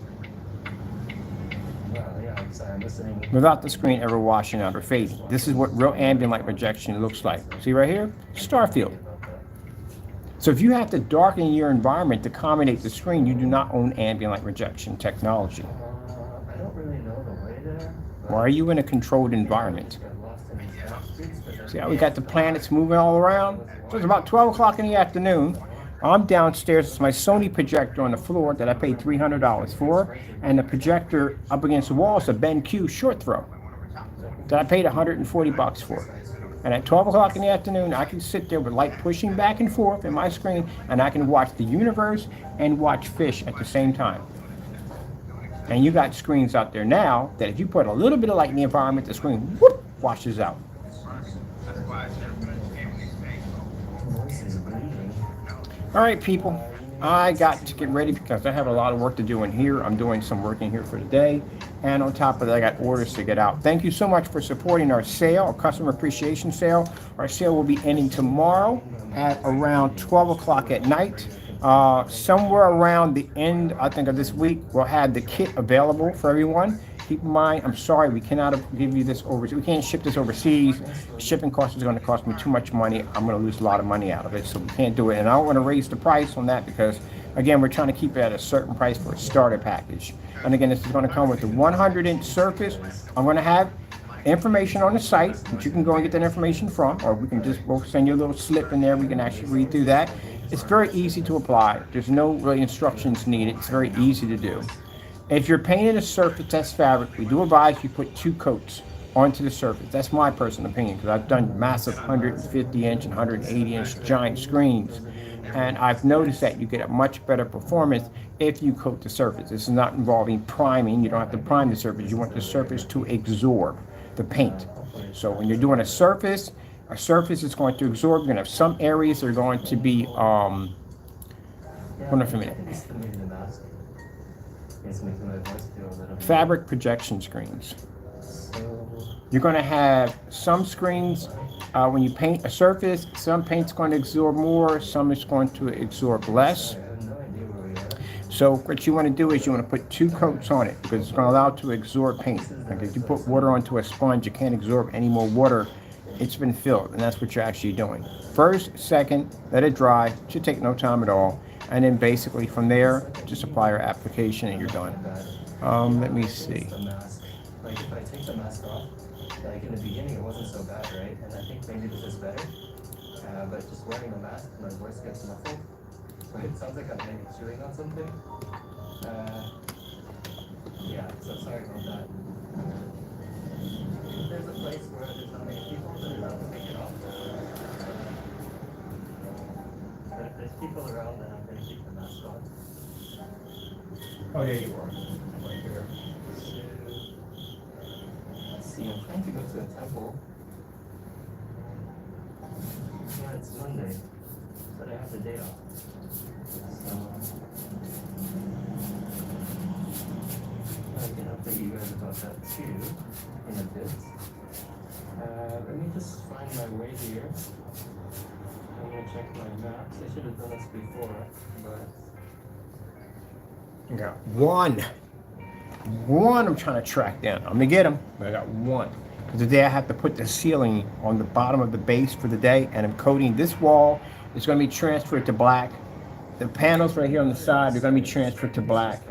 Without the screen ever washing out or fading. This is what real ambient light rejection looks like. See right here? Starfield. So if you have to darken your environment to accommodate the screen, you do not own ambient light rejection technology. I don't really know the way there. Why are you in a controlled environment? See how we got the planets moving all around? So it's about 12 o'clock in the afternoon. I'm downstairs. It's my Sony projector on the floor that I paid $300 for, and the projector up against the wall is a BenQ short throw that I paid $140 for. And at 12 o'clock in the afternoon, I can sit there with light pushing back and forth in my screen, and I can watch the universe and watch fish at the same time. And you got screens out there now that if you put a little bit of light in the environment, the screen whoop, washes out. All right, people. I got to get ready because I have a lot of work to do in here. I'm doing some work in here for the day. And on top of that, I got orders to get out. Thank you so much for supporting our sale, our customer appreciation sale. Our sale will be ending tomorrow at around 12 o'clock at night. Somewhere around the end, I think, of this week, we'll have the kit available for everyone. Keep in mind, I'm sorry, we cannot give you this overseas. We can't ship this overseas. Shipping cost is going to cost me too much money. I'm going to lose a lot of money out of it, so we can't do it. And I don't want to raise the price on that because, again, we're trying to keep it at a certain price for a starter package. And again, this is going to come with the 100-inch Surface. I'm going to have information on the site that you can go and get that information from, or we'll send you a little slip in there. We can actually read through that. It's very easy to apply. There's no really instructions needed. It's very easy to do. If you're painting a surface that's fabric, we do advise you put 2 coats onto the surface. That's my personal opinion because I've done massive 150-inch and 180-inch giant screens. And I've noticed that you get a much better performance if you coat the surface. This is not involving priming. You don't have to prime the surface. You want the surface to absorb the paint. So when you're doing a surface is going to absorb. You're going to have some areas that are going to be, hold on for a minute. Fabric projection screens. You're going to have some screens when you paint a surface, some paint's going to absorb more, some is going to absorb less. So what you want to do is you want to put 2 coats on it because it's going to allow it to absorb paint. Like if you put water onto a sponge, you can't absorb any more water. It's been filled, and that's what you're actually doing. First, second, let it dry. It should take no time at all. And then basically from there, just apply your application and you're done. Let me see. Like if I take the mask off, like in the beginning it wasn't so bad, right? And I think maybe this is better. But just wearing a mask, my voice gets muffled. So it sounds like I'm maybe chewing on something. Yeah, so sorry about that. If there's a place where there's not many people, then I'm allowed to take it off. But if there's people around, then I'm going to keep the mask on. Oh, yeah, you are. Right here. Let's see, I'm trying to go to a temple. Yeah, it's Monday, but I have the day off. So, I can update you guys about that too in a bit. Let me just find my way here. I'm gonna check my maps. I should have done this before, but. I got one I'm trying to track down. I'm gonna get him, but I got one. Because today I have to put the ceiling on the bottom of the base for the day, and I'm coating this wall. It's gonna be transferred to black. The panels right here on the side are gonna be transferred to black,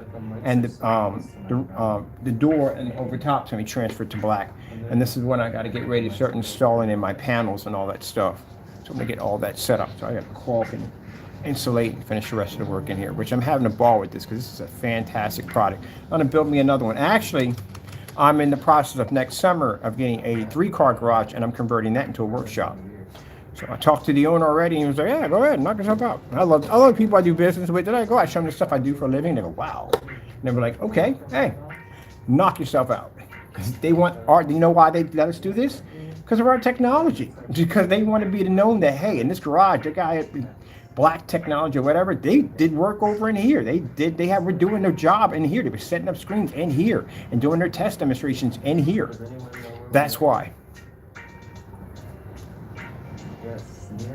and the door and over top is gonna be transferred to black. And this is when I got to get ready to start installing in my panels and all that stuff. So I'm gonna get all that set up. So I got to caulk and insulate and finish the rest of the work in here, which I'm having a ball with this because this is a fantastic product. I'm gonna build me another one. Actually, I'm in the process of next summer of getting a 3-car garage, and I'm converting that into a workshop. So I talked to the owner already, and he was like, "Yeah, go ahead, knock yourself out." And I love people I do business with. Then I go, I show them the stuff I do for a living. They go, "Wow," and they were like, "Okay, hey, knock yourself out." Because they want art. You know why they let us do this? Because of our technology. Because they want to be known that, hey, in this garage, the guy at Black Technology or whatever, they did work over in here. We're doing their job in here. They were setting up screens in here and doing their test demonstrations in here. That's why.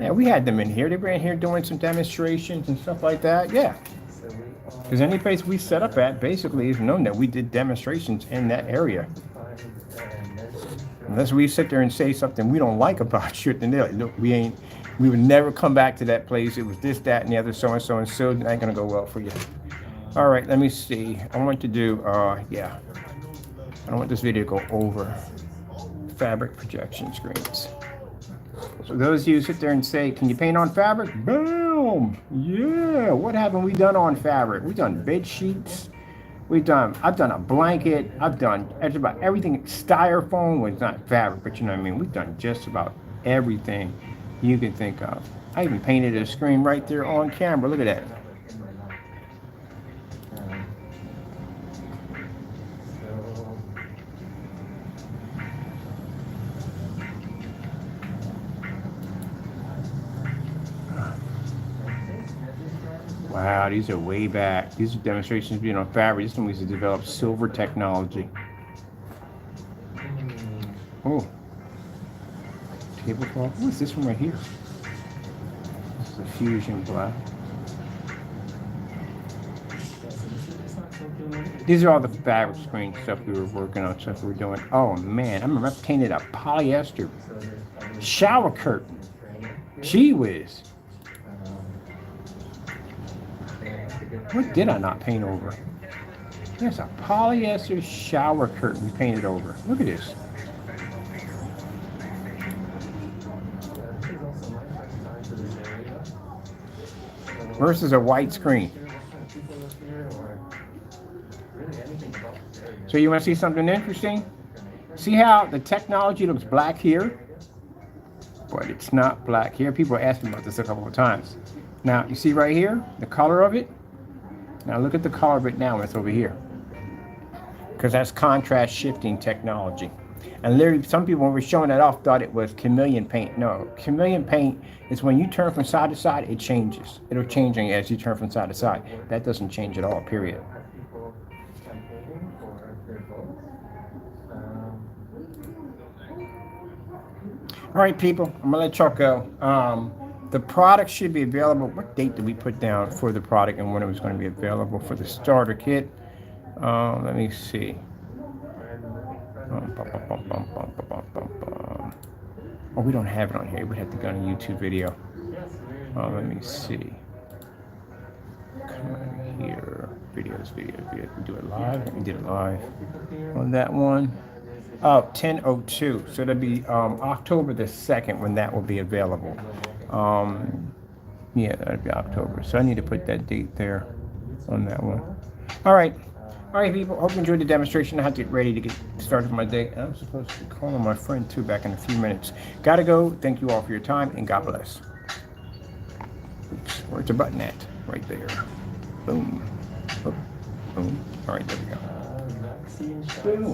Yeah, we had them in here. They were in here doing some demonstrations and stuff like that. Yeah. Because any place we set up at basically is known that we did demonstrations in that area. Unless we sit there and say something we don't like about you, then they're like, "Look, we would never come back to that place. It was this, that, and the other, so and so, and so. It ain't gonna go well for you." All right, let me see. I want to do, yeah. I don't want this video to go over fabric projection screens. So those of you who sit there and say, "Can you paint on fabric?" Boom! Yeah. What haven't we done on fabric? We've done bed sheets. I've done a blanket. I've done just about everything. Styrofoam was not fabric, but you know what I mean. We've done just about everything you can think of. I even painted a screen right there on camera. Look at that. Wow, these are way back. These are demonstrations being on fabric. This one was to develop silver technology. Oh. Tablecloth. What's this one right here? This is a fusion black. These are all the fabric screen stuff we were working on, stuff we were doing. Oh man, I remember I painted a polyester shower curtain. Gee whiz. What did I not paint over? There's a polyester shower curtain we painted over. Look at this. Versus a white screen. So you want to see something interesting? See how the technology looks black here? But it's not black here. People are asking about this a couple of times. Now, you see right here, the color of it? Now look at the color of it now when it's over here. Because that's contrast shifting technology. And literally, some people, when we're showing that off, thought it was chameleon paint. No, chameleon paint is when you turn from side to side, it changes. It'll change as you turn from side to side. That doesn't change at all, period. All right, people, I'm gonna let y'all go. The product should be available. What date did we put down for the product and when it was going to be available for the starter kit? Let me see. Oh, we don't have it on here. We have to go on a YouTube video. Let me see. Come on here. Videos. We do it live. We did it live on that one. Oh, 10/02. So that'll be October the 2nd when that will be available. Yeah, that'll be October. So I need to put that date there on that one. All right, people. Hope you enjoyed the demonstration. I have to get ready to get started for my day. I'm supposed to be calling my friend too back in a few minutes. Gotta go. Thank you all for your time and God bless. Oops, where's the button at? Right there. Boom. Oh, boom. All right, there we go. Boom.